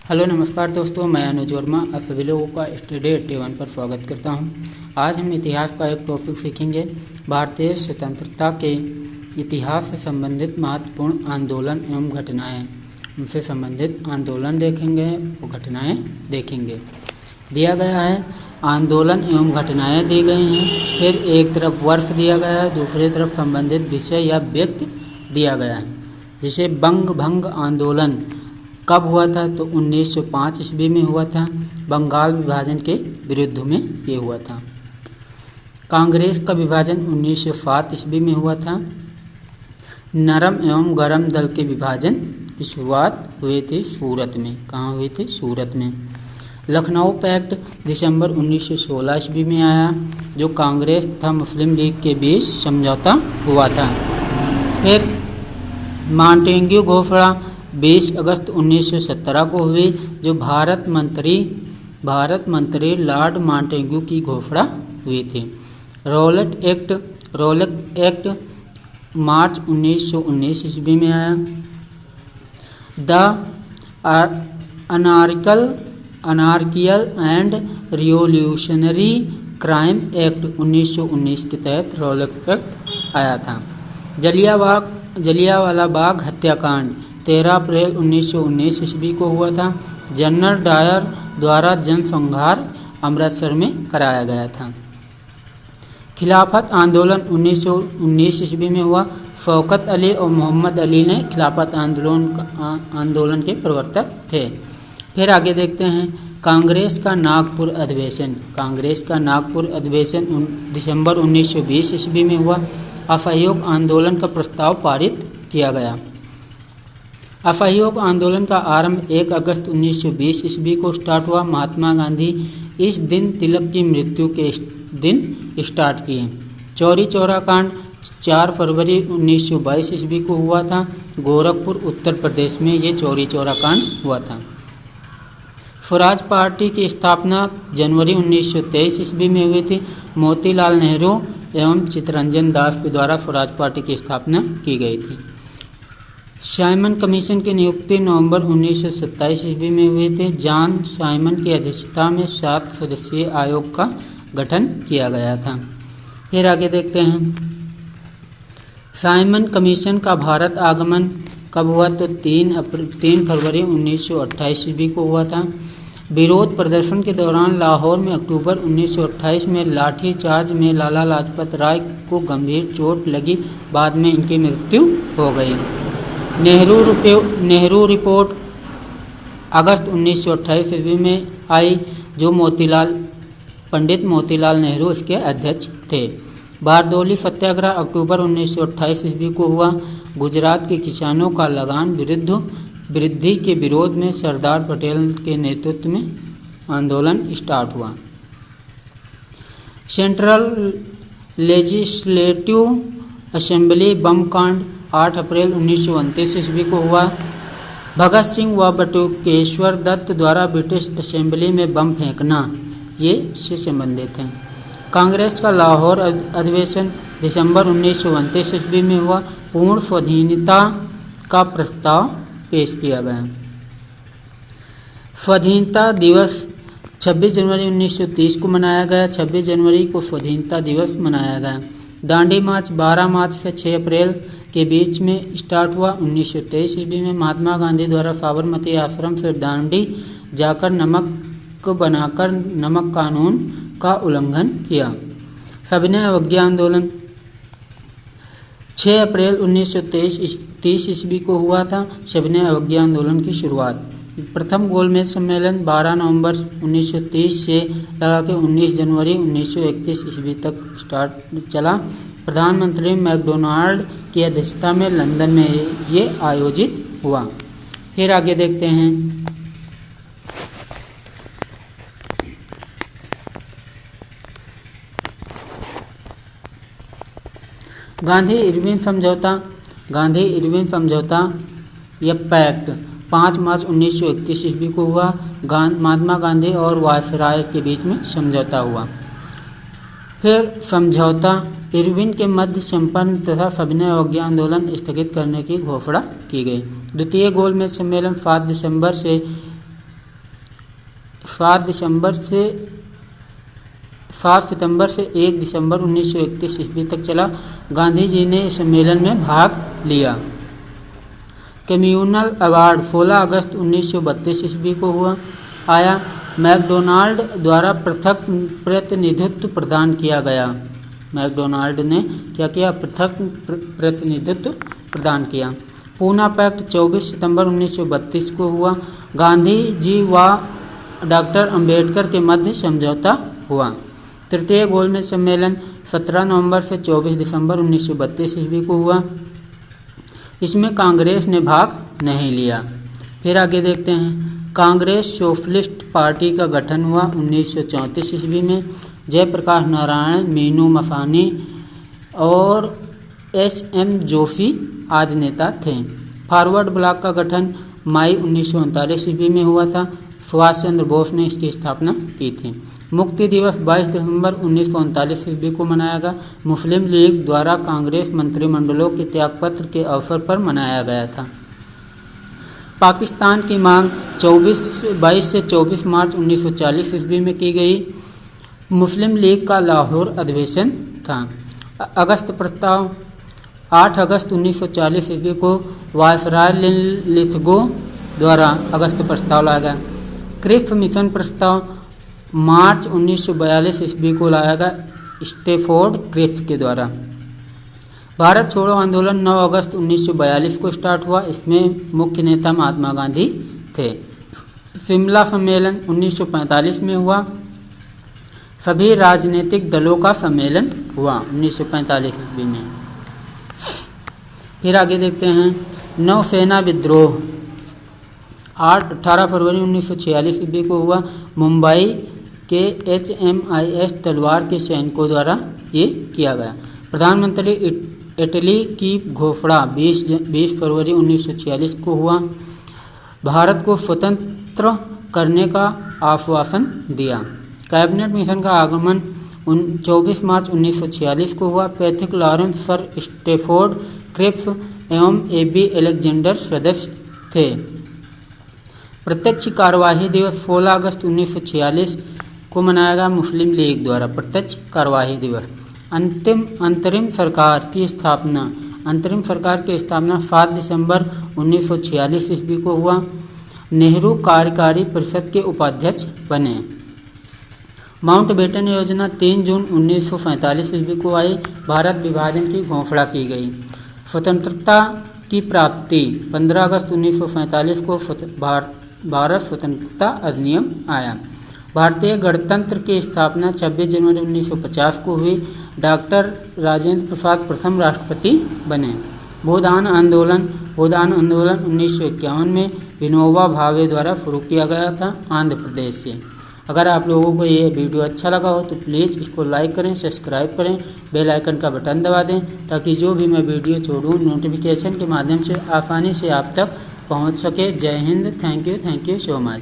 Hello नमस्कार दोस्तों, मैं अनुज वर्मा आप सभी लोगों का स्टडी 81 पर स्वागत करता हूं। आज हम इतिहास का एक टॉपिक सीखेंगे। भारतीय स्वतंत्रता के इतिहास से संबंधित महत्वपूर्ण आंदोलन एवं घटनाएं। उनसे संबंधित आंदोलन देखेंगे और घटनाएं देखेंगे। दिया गया है आंदोलन एवं घटनाएं दी गई हैं। फिर एक तरफ वर्ष दिया गया है, दूसरी तरफ संबंधित विषय या व्यक्ति दिया गया है। जैसे बंग भंग आंदोलन कब हुआ था, तो 1905 ईस्वी में हुआ था। बंगाल विभाजन के विरुद्ध में ये हुआ था। कांग्रेस का विभाजन 1907 ईस्वी में हुआ था। नरम एवं गरम दल के विभाजन की शुरुआत हुई थी सूरत में। कहाँ हुई थी? सूरत में। लखनऊ पैक्ट दिसंबर 1916 ईस्वी में आया, जो कांग्रेस तथा मुस्लिम लीग के बीच समझौता हुआ था। फिर मॉन्टेग्यू घोषणा 20 अगस्त 1917 को हुई, जो भारत मंत्री लॉर्ड मॉन्टेग्यू की घोषणा हुई थी। रॉलेट एक्ट मार्च 1919 ईस्वी में आया। The anarchical and revolutionary crime act 1919 के तहत रॉलेट एक्ट आया था। जलियांवाला बाग हत्याकांड 13 अप्रैल 1919 ईस्वी को हुआ था। जनरल डायर द्वारा जनसंहार अमृतसर में कराया गया था। खिलाफत आंदोलन 1919 ईस्वी में हुआ। शौकत अली और मोहम्मद अली ने खिलाफत आंदोलन के प्रवर्तक थे। फिर आगे देखते हैं कांग्रेस का नागपुर अधिवेशन दिसंबर 1920 ईस्वी में हुआ। असहयोग आंदोलन का प्रस्ताव पारित किया गया। असहयोग आंदोलन का आरंभ 1 अगस्त 1920 ईस्वी को स्टार्ट हुआ। महात्मा गांधी इस दिन तिलक की मृत्यु के दिन स्टार्ट किए। चौरी चौरा कांड 4 फरवरी 1922 ईस्वी को हुआ था। गोरखपुर उत्तर प्रदेश में ये चौरी चौरा कांड हुआ था। स्वराज पार्टी की स्थापना जनवरी 1923 ईस्वी में हुई थी। मोतीलाल नेहरू एवं चित्तरंजन दास के द्वारा स्वराज पार्टी की स्थापना की गई थी। साइमन कमीशन की नियुक्ति नवंबर 1927 ईस्वी में हुई थी। जॉन साइमन की अध्यक्षता में 7 सदस्यीय आयोग का गठन किया गया था। फिर आगे देखते हैं साइमन कमीशन का भारत आगमन कब हुआ, तो 3 फरवरी 1928 ईस्वी को हुआ था। विरोध प्रदर्शन के दौरान लाहौर में अक्टूबर 1928 में लाठीचार्ज में लाला लाजपत राय को गंभीर चोट लगी। बाद में इनकी मृत्यु हो गई। नेहरू रिपोर्ट अगस्त 1928 ईस्वी में आई, जो पंडित मोतीलाल नेहरू इसके अध्यक्ष थे। बारदौली सत्याग्रह अक्टूबर 1928 ईस्वी को हुआ। गुजरात के किसानों का लगान वृद्धि के विरोध में सरदार पटेल के नेतृत्व में आंदोलन स्टार्ट हुआ। सेंट्रल लेजिस्लेटिव असेंबली बम कांड 8 अप्रैल 1929 ईस्वी को हुआ। भगत सिंह व बटुकेश्वर दत्त द्वारा ब्रिटिश असेंबली में बम फेंकना ये इससे संबंधित हैं। कांग्रेस का लाहौर अधिवेशन दिसंबर 1929 ईस्वी में हुआ। पूर्ण स्वाधीनता का प्रस्ताव पेश किया गया। स्वाधीनता दिवस 26 जनवरी 1930 को मनाया गया। 26 जनवरी को स्वाधीनता दिवस मनाया गया। दांडी मार्च 12 मार्च से 6 अप्रैल के बीच में स्टार्ट हुआ। 1923 ईस्वी में महात्मा गांधी द्वारा साबरमती आश्रम से दांडी जाकर नमक कानून का उल्लंघन किया। सविनय अवज्ञा आंदोलन 6 अप्रैल 1930 ईस्वी को हुआ था। सविनय अवज्ञा आंदोलन की शुरुआत प्रथम गोलमेज सम्मेलन 12 नवंबर 1930 से लगा के 19 जनवरी 1931 ईस्वी तक चला। प्रधानमंत्री मैकडोनाल्ड की अध्यक्षता में लंदन में ये आयोजित हुआ। फिर आगे देखते हैं गांधी इरविन समझौता या पैक्ट 5 मार्च 1931 ईस्वी को हुआ। महात्मा गांधी और वायसराय के बीच में समझौता हुआ। फिर समझौता इरविन के मध्य संपन्न तथा सविनय अवज्ञा आंदोलन स्थगित करने की घोषणा की गई। द्वितीय गोलमेज सम्मेलन 7 दिसंबर से 7 सितंबर से 1 दिसंबर 1931 ईस्वी तक चला। गांधी जी ने इस सम्मेलन में भाग लिया। कम्युनल अवार्ड 16 अगस्त 1932 ईस्वी को आया। मैकडोनाल्ड द्वारा पृथक प्रतिनिधित्व प्रदान किया गया। मैकडोनाल्ड ने क्या किया? पृथक प्रतिनिधित्व प्रदान किया। पूना पैक्ट 24 सितंबर 1932 को हुआ। गांधी जी व डॉक्टर अंबेडकर के मध्य समझौता हुआ। तृतीय गोलमेज सम्मेलन 17 नवंबर से 24 दिसंबर 1932 ईस्वी को हुआ। इसमें कांग्रेस ने भाग नहीं लिया। फिर आगे देखते हैं। कांग्रेस सोशलिस्ट पार्टी का गठन हुआ 1934 ईस्वी में। जयप्रकाश नारायण, मीनू मसानी और SM जोशी आदि नेता थे। फॉरवर्ड ब्लॉक का गठन मई 1939 ईस्वी में हुआ था। सुभाष चंद्र बोस ने इसकी स्थापना की थी। मुक्ति दिवस 22 दिसंबर 1939 ईस्वी को मनाया गया। मुस्लिम लीग द्वारा कांग्रेस मंत्रिमंडलों के त्यागपत्र के अवसर पर मनाया गया था। पाकिस्तान की मांग 22 से 24 मार्च 1940 ईस्वी में की गई। मुस्लिम लीग का लाहौर अधिवेशन था। अगस्त प्रस्ताव 8 अगस्त 1940 ईस्वी को वायसराय लिथगो द्वारा अगस्त प्रस्ताव लाया गया। क्रिप्स मिशन प्रस्ताव मार्च 1942 ईस्वी को लाया गया स्टैफोर्ड क्रिप्स के द्वारा। भारत छोड़ो आंदोलन 9 अगस्त 1942 को स्टार्ट हुआ। इसमें मुख्य नेता महात्मा गांधी थे। शिमला सम्मेलन 1945 में हुआ। सभी राजनीतिक दलों का सम्मेलन हुआ 1945 ईस्वी में। फिर आगे देखते हैं। नौसेना विद्रोह 18 फरवरी 1946 ईस्वी को हुआ। मुंबई के HMIS तलवार के सैनिकों द्वारा ये किया गया। प्रधानमंत्री इटली की घोषणा 20 फरवरी 1946 को हुआ। भारत को स्वतंत्र करने का आश्वासन दिया। कैबिनेट मिशन का आगमन 24 मार्च 1946 को हुआ। Pethick Lawrence, sir Stafford Cripps एवं AB अलेक्जेंडर सदस्य थे। प्रत्यक्ष कार्यवाही दिवस 16 अगस्त 1946 को मनाया गया मुस्लिम लीग द्वारा। प्रत्यक्ष कार्यवाही दिवस। अंतरिम सरकार की स्थापना 7 दिसंबर 1946 ईस्वी को हुआ। नेहरू कार्यकारी परिषद के उपाध्यक्ष बने। माउंटबेटन योजना 3 जून 1947 ईस्वी को आई। भारत विभाजन की घोषणा की गई। स्वतंत्रता की प्राप्ति 15 अगस्त 1947 को भारत स्वतंत्रता अधिनियम आया। भारतीय गणतंत्र की स्थापना 26 जनवरी 1950 को हुई। डॉक्टर राजेंद्र प्रसाद प्रथम राष्ट्रपति बने। भूदान आंदोलन 1951 में विनोबा भावे द्वारा शुरू किया गया था आंध्र प्रदेश से। अगर आप लोगों को ये वीडियो अच्छा लगा हो तो प्लीज़ इसको लाइक करें, सब्सक्राइब करें, बेल आइकन का बटन दबा दें ताकि जो भी मैं वीडियो छोड़ूं नोटिफिकेशन के माध्यम से आसानी से आप तक पहुंच सके। जय Hind. Thank you so much.